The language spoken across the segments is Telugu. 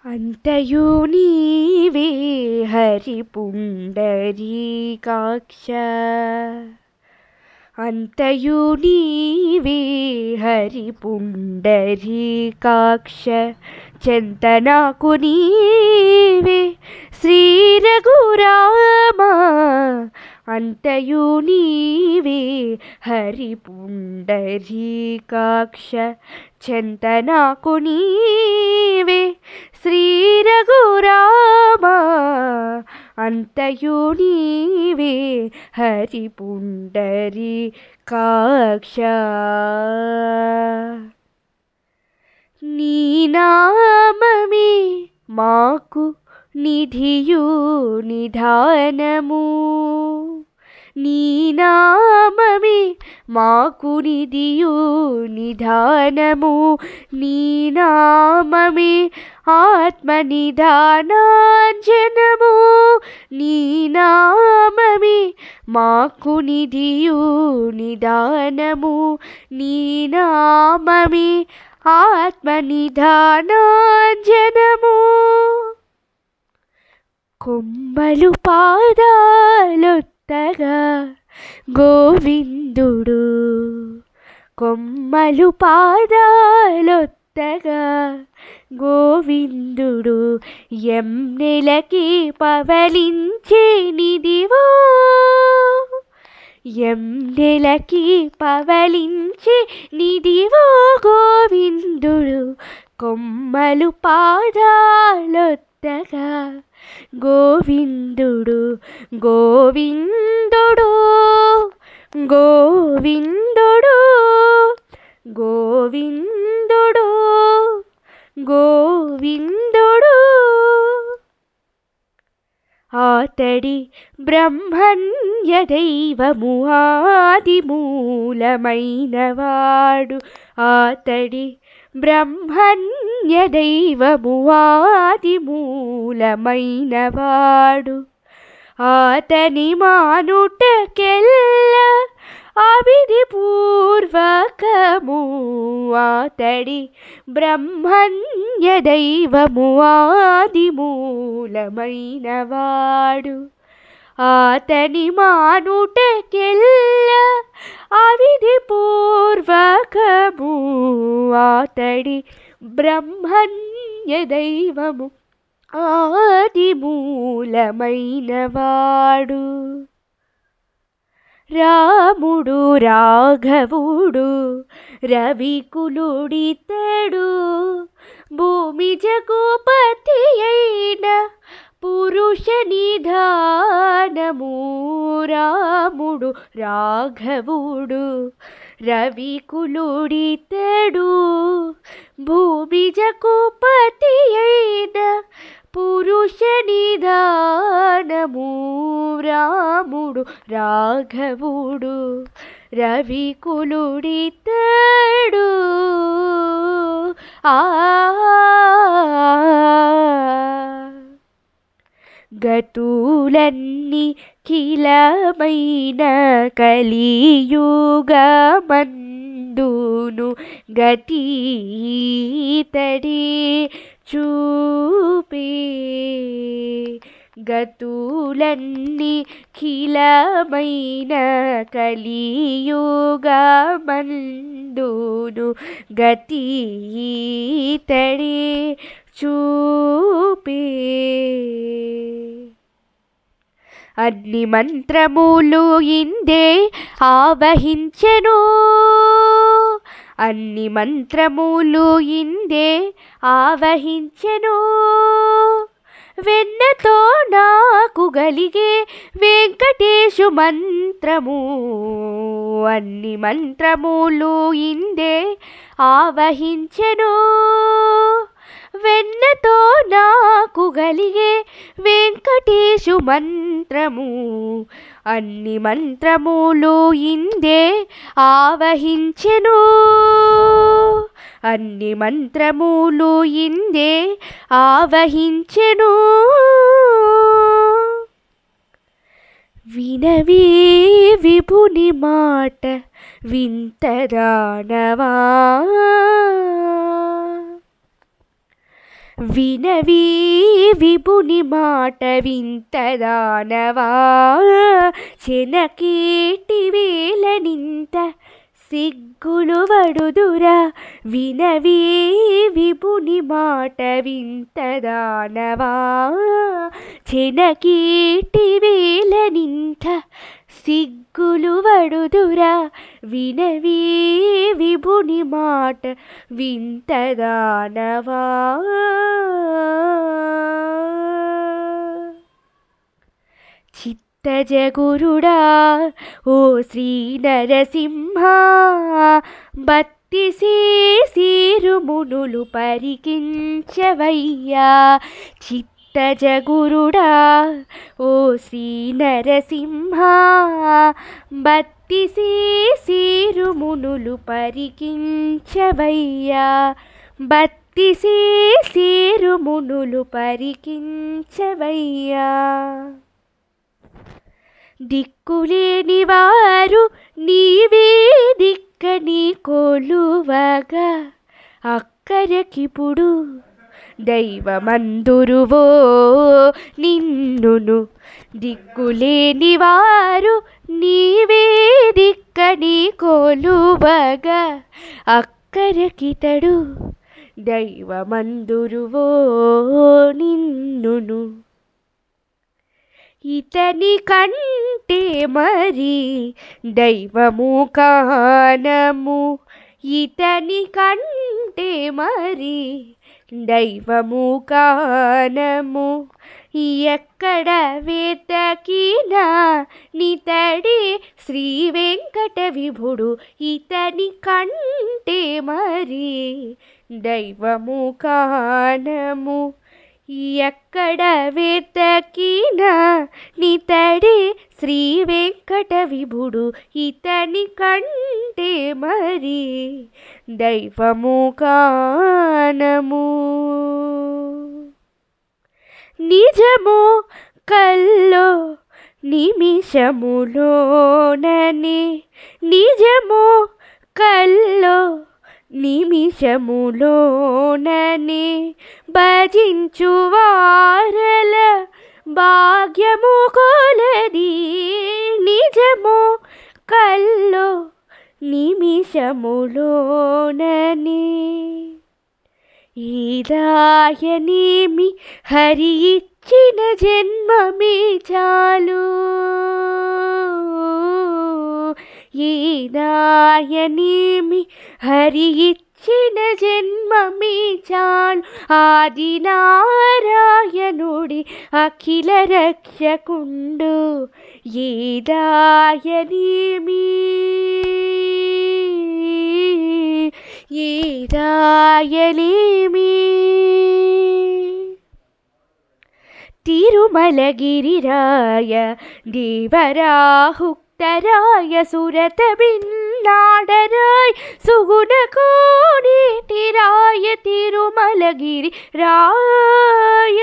అంతయు నీవే హరి పుండరీకాక్ష, అంతయు నీవే హరి పుండరీకాక్ష, చెంత నాకు నీవే శ్రీ రఘురామ, అంతయు నీవే హరి పుండరీకాక్ష, చెంత నాకు నీవే శ్రీ రఘురామ, అంతయు నీవే హరి పుండరీకాక్ష. నీ నామమే మాకు నిధియు నిధానము, నీ నామమే మాకు నిధియు నిధానము, నీ నామమే ఆత్మనిధానాంజనము, నీ నామమే మాకు నిధియు నిధానము, నీ నామమే ఆత్మనిధానాంజనము. కొమ్మలు పాదాలొత్తగా గోవిందుడు, కొమ్మలు పాదాలొత్తగా గోవిందుడు, ఎన్నెలకి పవలించే నిదివో, ఎన్నెలకి పవలించే నిదివో గోవిందుడు, కొమ్మలు పాదాలొత్తగా గోవిందుడు, గోవిందుడు గోవిందుడు గోవిందుడు గోవిందుడు. ఆతడి బ్రహ్మణ్య దైవము ఆదిమూలమైనవాడు, ఆతడి బ్రహ్మణ్య దైవము ఆదిమూలమైనవాడు, ఆతని మానుటకెల్ల అవిధి పూర్వకము, ఆతడి బ్రహ్మణ్య దైవము ఆదిమూలమైనవాడు, ఆతని మానుటకెల్ల అవిధి పూర్వకము, ఆతడి బ్రహ్మణ్య దైవము ఆదిమూలమైనవాడు. రాముడు రాఘవుడు రవికులుడితడు, భూమి జగుపతి అయిన పురుష నిధానము, రాముడు రాఘవుడు రవికులుడితడు, భూమి జగుపతి అయిన పురుష నిధానము, రాముడు రాఘవుడు రవికులుడితడు. గతులన్నీ కిలమైన కలియుగమందును గతీతడి చూపే, గతులన్నీ కిలమైన కలియుగమందును గతీతడి చూపే. అన్ని మంత్రములు ఇందే ఆవహించెను, అన్ని మంత్రములు ఇందే ఆవహించెను, వెన్నతో నాకు గలిగే వెంకటేశు మంత్రము, అన్ని మంత్రములు ఇందే ఆవహించెను, వెన్నతో నాకు గలిగే వెంకటేశు మంత్రము, అన్ని మంత్రములు ఇందే ఆవహించెను, అన్ని మంత్రములు ఇందే ఆవహించెను. వినవే విభుని మాట వింతదానవా, వినవీ విభుని మాట వింతదానవా చెనకేటి వేలనింత సిగ్గులు వడుదురా వినవీ విభుని మాట వింతదానవా చెనకేటి వేలనింత సిగ్గులు వడుదురా వినవీ విభుని మాట వింతదానవా చిత్తజగురుడా ఓ శ్రీ నరసింహ బత్తిసేసిరుమునులు పరికించవయ్యా చిత్తజగురుడా ఓ శ్రీ నరసింహ బత్తిసేసిరుమునులు పరికించవయ్యా బత్తిసేసిరుమునులు పరికించవయ్యా దిక్కులేని వారు నీవే దిక్కని కొలువగా అక్కరకిప్పుడు దైవమందురువో నిన్నును దిక్కులేని వారు నీవే దిక్కని కొలువగా అక్కరకితడు దైవమందురువో నిన్నును ఇతని కంటే మరి దైవము కానము ఇతని కంటే మరి దైవము కానము ఎక్కడ వెతకినా నితడి శ్రీ వెంకట విభుడు ఇతని కంటే మరి దైవము కానము ఎక్కడ వెతకినా నితడి శ్రీ వెంకట విభుడు ఇతని కంటే మరి దైవము కానము నిజము కల్లో నిమిషములోనని నిజము కల్లో నిమిషములోనని భజించు వారల భాగ్యము కొలది నిజము కల్లో నిమిషములోనని ఈదాయనేమి హరి ఇచ్చిన జన్మమే చాలు ఈదాయనేమి హరి ఇచ్చిన జన్మమే చాలు ఆది నారాయణుడి అఖిల రక్షకుండు ఈదాయనేమి ఈదాయనేమి తిరుమలగిరిరాయ దేవరాహుక్తరాయ సురత బిన్నాడరాయ్ సుగుణ కోనేటిరాయ తిరుమలగిరి రాయ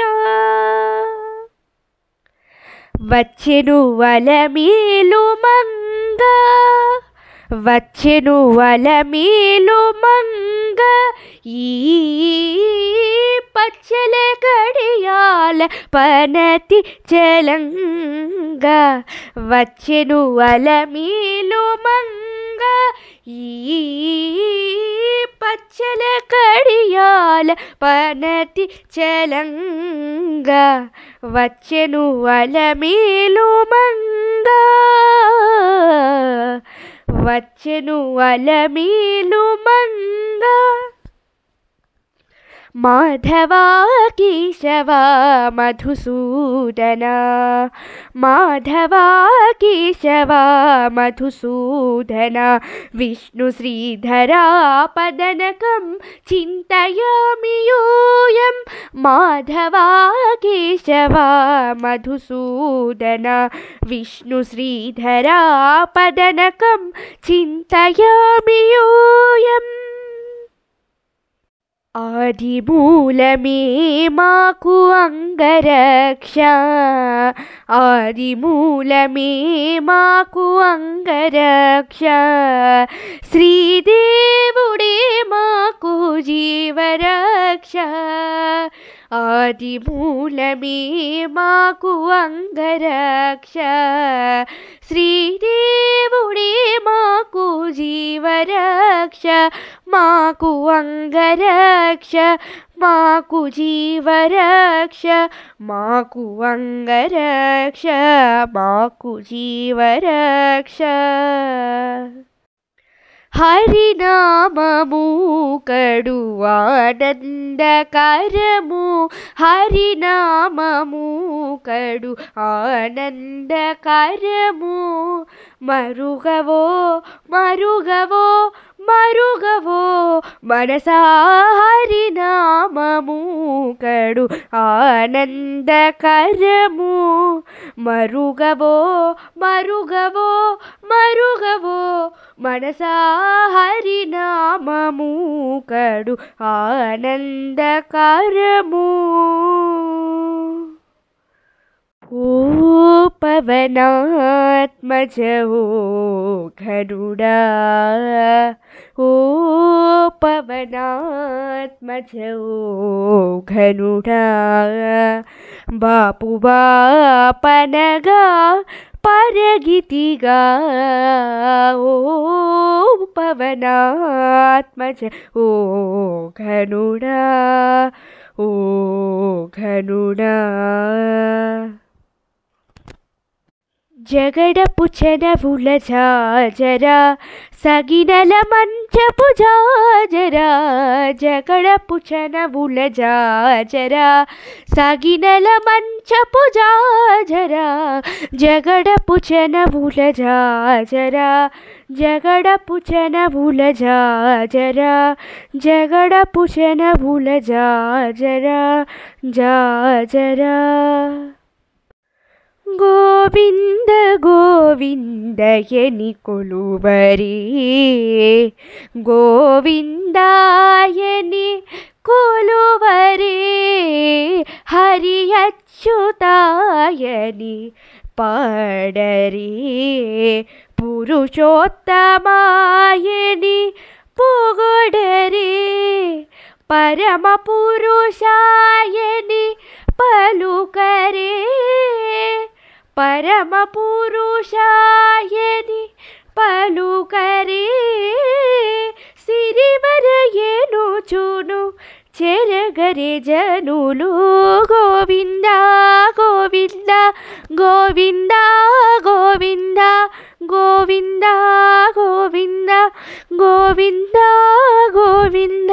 వచ్చెను వలమేలు మంగ వచ్చెను వలమేలు మంగ ఈ పచ్చల కడియాల పనతి చలంగ వచ్చెను వలమేలు మంగ ఈ పచ్చల కడియాల పనతి చలంగ వచ్చెను వలమేలు మంగ వచ్చెను వలమేలు మంగ మాధవా కేశవ మధుసూదన మాధవా కేశవ మధుసూదన విష్ణు శ్రీధరా పదనకం చింతయామి యూయం మాధవా కేశవ మధుసూదన విష్ణు శ్రీధరా పదనకం చింతయామి యూయం ఆదిమూలమే మాకు అంగరక్ష, ఆదిమూలమే మాకు అంగరక్ష, శ్రీదేవుడే మాకు జీవరక్ష, ఆదిమూలమే మాకు అంగరక్ష, శ్రీదేవుడే మాకు జీవరక్ష, మాకు అంగరక్ష, మాకు జీవరక్ష, మాకు అంగరక్ష, మాకు జీవరక్ష. హరినామము కడు ఆనందకరము, హరినామము కడు ఆనందకరము, మరుగవో మరుగవో మరుగవో మనసా, హరినామము కడు ఆనందకరము, మరుగవో మరుగవో మరుగవో మనసా, హరినామము కడు ఆనందకరము. ఓ పవనాత్మజ ఓ ఘనుడా, ఓ పవనాత్మజ ఓ ఘనుడా, బాపు బాపనగా పరగితిగా, ఓ పవనాత్మజ ఓ ఘనుడా, ఓ ఘనుడా. జగడపు చనవుల జాజరా, సగినల మంచపు జాజరా, జగడపు చనవుల జాజరా, సగినల మంచపు జాజరా, జగడపు చనవుల జాజరా, జగడపు చనవుల జాజరా, జగడపు చనవుల జాజరా, జాజరా. గోవింద గోవిందయని కొలువరే, గోవిందాయని కొలువరే, హరి అచ్యుతాయని పాడరే, పురుషోత్తమాయని పొగడరే, పరమ పురుషాయని పలుకరే, పరమ పురుషాయని పలుకరే, సిరివరయనుచును చెరగరే జనులు, గోవింద గోవింద గోవింద గోవింద గోవింద గోవింద గోవింద గోవింద.